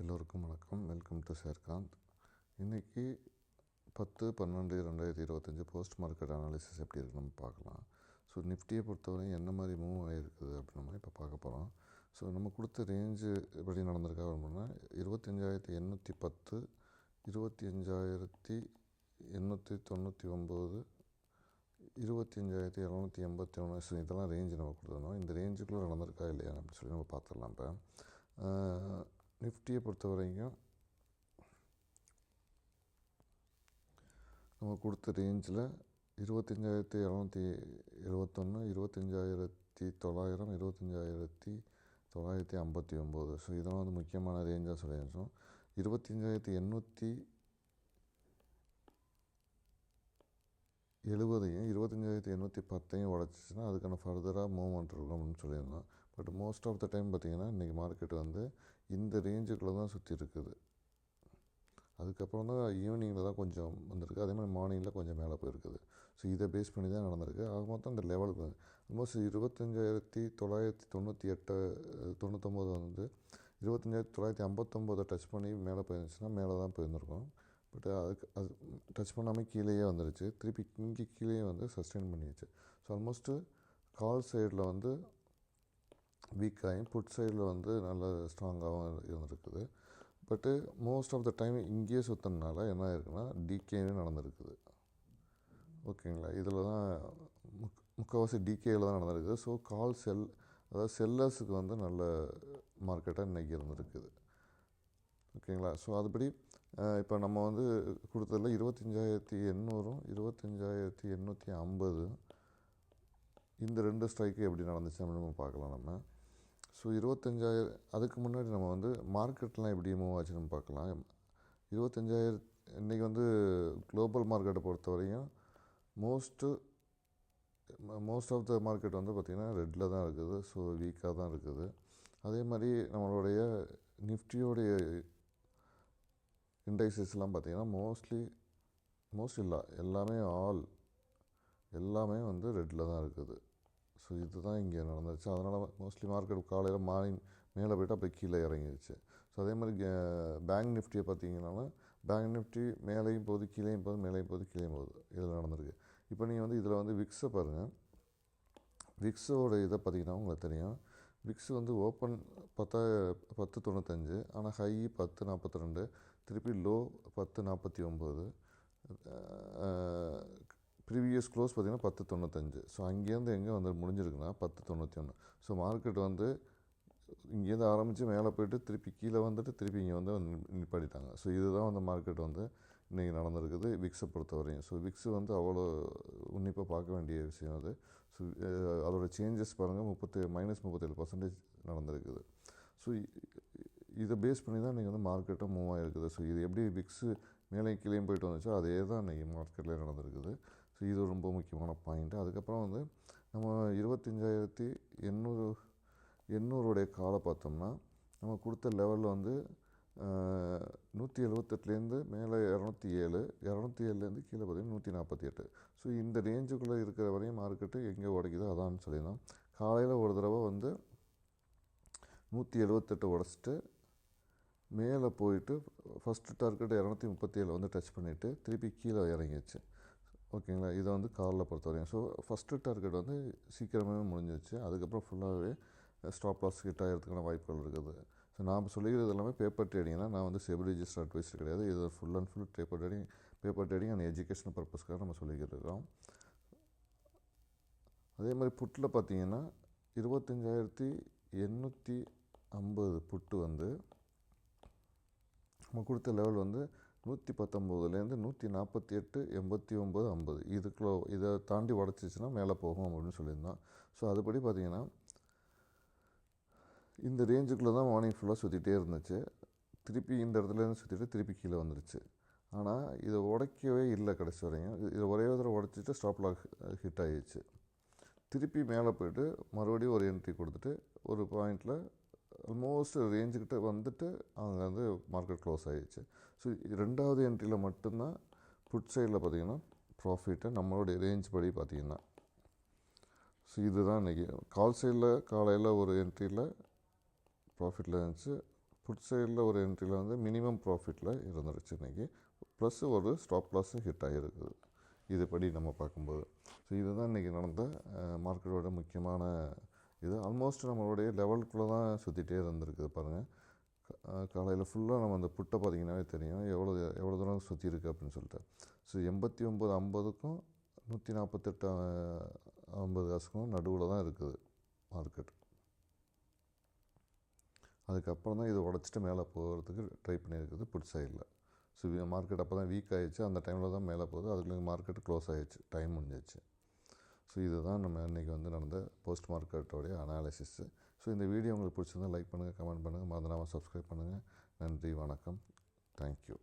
எல்லோருக்கும் வணக்கம். Welcome to Sherkanth. இன்றைக்கி 10/12/2025 போஸ்ட் மார்க்கெட் அனாலிசிஸ் எப்படி இருக்குது நம்ம பார்க்கலாம். ஸோ நிஃப்டியை பொறுத்தவரையும் என்ன மாதிரி மூவ் ஆகிருக்குது அப்படின்னு நம்ம இப்போ பார்க்க போகிறோம். ஸோ நம்ம கொடுத்த ரேஞ்சு எப்படி நடந்திருக்கா அப்படின்னா 25,810, 25,899, 25,781. ஸோ இதெல்லாம் ரேஞ்சு நம்ம கொடுத்துருந்தோம். இந்த ரேஞ்சுக்குள்ளே நடந்திருக்கா இல்லையா அப்படின்னு சொல்லி நம்ம பார்த்துடலாம். இப்போ நிஃப்டியை பொறுத்த வரைக்கும் நம்ம கொடுத்த ரேஞ்சில் 25,771, 25,900, 25,959. ஸோ இதெல்லாம் வந்து முக்கியமான ரேஞ்சாக சொல்லியிருந்தோம். 25,870 25,810 உடச்சிச்சின்னா அதுக்கான ஃபர்தராக மூவ்மெண்ட் இருக்கும் அப்படின்னு சொல்லியிருந்தோம். But most of the time பார்த்திங்கன்னா இன்றைக்கி மார்க்கெட் வந்து இந்த ரேஞ்சுக்குள்ளே தான் சுற்றி இருக்குது. அதுக்கப்புறம் தான் ஈவினிங்கில் தான் கொஞ்சம் வந்திருக்கு. அதே மாதிரி மார்னிங்கில் கொஞ்சம் மேலே போயிருக்குது. ஸோ இதை பேஸ் பண்ணி தான் நடந்திருக்கு. ஆக மொத்தம் இந்த லெவலுக்கு ஆல்மோஸ்ட் 25,998 வந்து 25,959 டச் பண்ணி மேலே போயிருந்துச்சுன்னா மேலே தான் போயிருந்துருக்கும். பட் அது டச் பண்ணாமல் கீழேயே வந்துருச்சு. திருப்பி இங்கே கீழே வந்து சஸ்டெயின் பண்ணிடுச்சு. ஸோ ஆல்மோஸ்ட்டு கால் சைடில் வந்து வீக்காகவும் புட் சைடில் வந்து நல்ல ஸ்ட்ராங்காகவும் இருந்திருக்குது. பட்டு மோஸ்ட் ஆஃப் த டைம் இங்கேயே சுற்றினால என்ன ஆயிருக்குன்னா டிகேவே நடந்திருக்குது. ஓகேங்களா, இதில் தான் முக்கால்வாசி டிகேயில் தான் நடந்திருக்குது. ஸோ அதாவது செல்லர்ஸுக்கு வந்து நல்ல மார்க்கெட்டாக இன்றைக்கி இருந்திருக்குது. ஓகேங்களா, ஸோ அதுபடி இப்போ நம்ம வந்து கொடுத்ததில் 25,800, 25,850 இந்த ரெண்டு ஸ்ட்ரைக்கு எப்படி நடந்துச்சு அப்படின்னு நம்ம பார்க்கலாம். நம்ம ஸோ 25,000 அதுக்கு முன்னாடி நம்ம வந்து மார்க்கெட்லாம் எப்படி மூவ் ஆச்சுன்னு பார்க்கலாம். 25,000 இன்றைக்கி வந்து குளோபல் மார்க்கெட்டை பொறுத்த வரையும் மோஸ்ட் ஆஃப் த மார்க்கெட் வந்து பார்த்திங்கன்னா ரெட்டில் தான் இருக்குது. ஸோ வீக்காக தான் இருக்குது. அதே மாதிரி நம்மளுடைய நிஃப்டியோடைய இண்டைசஸ்லாம் பார்த்திங்கன்னா மோஸ்ட் இல்லை எல்லாமே வந்து ரெட்டில் தான் இருக்குது. ஸோ இதுதான் இங்கே நடந்துச்சு. அதனால் மோஸ்ட்லி மார்க்கெட் காலையில் மார்னிங் மேலே போய்ட்டு அப்போ கீழே இறங்கிடுச்சு. ஸோ அதே மாதிரி பேங்க் நிஃப்டியை பார்த்தீங்கன்னாலும் பேங்க் நிஃப்டி மேலேயும் போகுது, கீழேயும் போகுது, மேலேயும் போகுது, கீழேயும் போகுது. இதில் நடந்திருக்கு. இப்போ நீங்கள் வந்து இதில் வந்து விக்ஸை பாருங்கள். விக்ஸோட இதை பார்த்தீங்கன்னா உங்களுக்கு தெரியும். விக்ஸ் வந்து ஓப்பன் 10.95, ஆனால் ஹை 10.42, திருப்பி லோ 10.49, ப்ரீவியஸ் க்ளோஸ் பார்த்திங்கன்னா 10.95. ஸோ அங்கேருந்து எங்கே வந்து முடிஞ்சிருக்குன்னா 10.91. ஸோ மார்க்கெட் வந்து இங்கேருந்து ஆரம்பித்து மேலே போய்ட்டு திருப்பி கீழே வந்துட்டு திருப்பி இங்கே வந்து நிப்பாட்டிட்டாங்க. ஸோ இதுதான் வந்து மார்க்கெட் வந்து இன்றைக்கி நடந்திருக்குது விக்ஸை பொறுத்தவரையும். ஸோ விக்ஸ் வந்து அவ்வளோ உன்னிப்பாக பார்க்க வேண்டிய விஷயம் அது. ஸோ அதோடய சேஞ்சஸ் பாருங்கள், -37% நடந்திருக்குது. ஸோ இதை பேஸ் பண்ணி தான் இன்றைக்கி வந்து மார்க்கெட்டும் மூவ் ஆகிருக்குது. ஸோ இது எப்படி விக்ஸு மேலே கீழேயும் போயிட்டு வந்துச்சோ அதே தான் இன்றைக்கி மார்க்கெட்லேயே நடந்திருக்குது. ஸோ இது ரொம்ப முக்கியமான பாயிண்ட்டு. அதுக்கப்புறம் வந்து நம்ம 25,800 காலை பார்த்தோம்னா நம்ம கொடுத்த லெவலில் வந்து 178லேருந்து மேலே 207, 207லேருந்து கீழே பார்த்திங்கன்னா 148. ஸோ இந்த ரேஞ்சுக்குள்ளே இருக்கிற வரையும் மார்க்கெட்டு எங்கே உடைக்குதோ அதான்னு சொல்லியிருந்தோம். காலையில் ஒரு தடவை வந்து 178 உடச்சிட்டு மேலே போயிட்டு ஃபஸ்ட்டு டார்கெட் 237 வந்து டச் பண்ணிவிட்டு திருப்பி கீழே இறங்கிடுச்சு. ஓகேங்களா, இதை வந்து காலில் பொறுத்த வரையும். ஸோ ஃபஸ்ட்டு டார்கெட் வந்து சீக்கிரமே முடிஞ்சிச்சு. அதுக்கப்புறம் ஃபுல்லாகவே ஸ்டாப் லாஸ் ஹிட் ஆகிறதுக்கான வாய்ப்புகள் இருக்குது. ஸோ நாம் சொல்லிக்கிறது எல்லாமே பேப்பர் ட்ரேடிங் தான். நான் வந்து செபி ரிஜிஸ்டர் அட்வைசர் கிடையாது. இது full and full paper trading and educational பர்பஸ்க்காக நம்ம சொல்லிக்கிட்டு இருக்கோம். அதே மாதிரி புட்டில் பார்த்தீங்கன்னா 25,850 புட்டு வந்து நம்ம கொடுத்த லெவல் வந்து 119லேருந்து 148, 89, 50 இதை தாண்டி உடச்சிச்சின்னா மேலே போகும் அப்படின்னு சொல்லியிருந்தோம். ஸோ அதுபடி பார்த்திங்கன்னா இந்த ரேஞ்சுக்குள்ளே தான் மார்னிங் ஃபுல்லாக சுற்றிட்டே இருந்துச்சு. திருப்பி இந்த இடத்துலேருந்து சுற்றிட்டு திருப்பி கீழே வந்துருச்சு. ஆனால் இதை உடைக்கவே இல்லை கடைசி வரையும். இதை ஒரே தடவை உடச்சிட்டு ஸ்டாப் லாக் ஹிட் ஆகிடுச்சு. திருப்பி மேலே போய்ட்டு மறுபடியும் ஒரு என்ட்ரி கொடுத்துட்டு ஒரு பாயிண்டில் ஆல்மோஸ்ட் ரேஞ்சுக்கிட்ட வந்துட்டு அங்கே வந்து மார்க்கெட் க்ளோஸ் ஆகிடுச்சு. ஸோ ரெண்டாவது என்ட்ரியில் மட்டும்தான் புட் சைடில் பார்த்திங்கன்னா ப்ராஃபிட்டு நம்மளுடைய ரேஞ்ச் படி பார்த்திங்கன்னா. ஸோ இதுதான் இன்றைக்கி கால் சைடில் காலையில் ஒரு என்ட்ரியில் ப்ராஃபிட்டில் இருந்துச்சு. புட் சைடில் ஒரு என்ட்ரியில் வந்து மினிமம் ப்ராஃபிட்டில் இருந்துருச்சு இன்றைக்கி, ப்ளஸ் ஒரு ஸ்டாப் லாஸும் ஹிட் ஆகிருக்குது இதுபடி நம்ம பார்க்கும்போது. ஸோ இதுதான் இன்றைக்கி நடந்த மார்க்கெட்டோட முக்கியமான இது. ஆல்மோஸ்ட் நம்மளுடைய லெவலுக்குள்ளே தான் சுற்றிட்டே இருந்திருக்குது பாருங்கள். காலையில் ஃபுல்லாக நம்ம அந்த புட்டை பார்த்திங்கனாவே தெரியும் எவ்வளோ தூரம் சுற்றி இருக்குது அப்படின்னு சொல்லிட்டு. ஸோ 89.50க்கும் 148.50 காசுக்கும் நடுவில் தான் இருக்குது மார்க்கெட். அதுக்கப்புறம் தான் இதை உடச்சிட்டு மேலே போகிறதுக்கு ட்ரை பண்ணியிருக்குது புட் சைடில். ஸோ மார்க்கெட் அப்போ தான் வீக் ஆகிடுச்சு, அந்த டைமில் தான் மேலே போகுது, அதுக்குள்ளே மார்க்கெட் க்ளோஸ் ஆகிடுச்சு, டைம் முடிஞ்சிச்சு. ஸோ இதுதான் நம்ம இன்றைக்கி வந்து நடந்த போஸ்ட் மார்க்கெட்டோடைய அனாலிசிஸ்ஸு. ஸோ இந்த வீடியோ உங்களுக்கு பிடிச்சிருந்தால் லைக் பண்ணுங்கள், கமெண்ட் பண்ணுங்கள், மறந்துடாமல் சப்ஸ்கிரைப் பண்ணுங்கள். நன்றி, வணக்கம், தேங்க்யூ.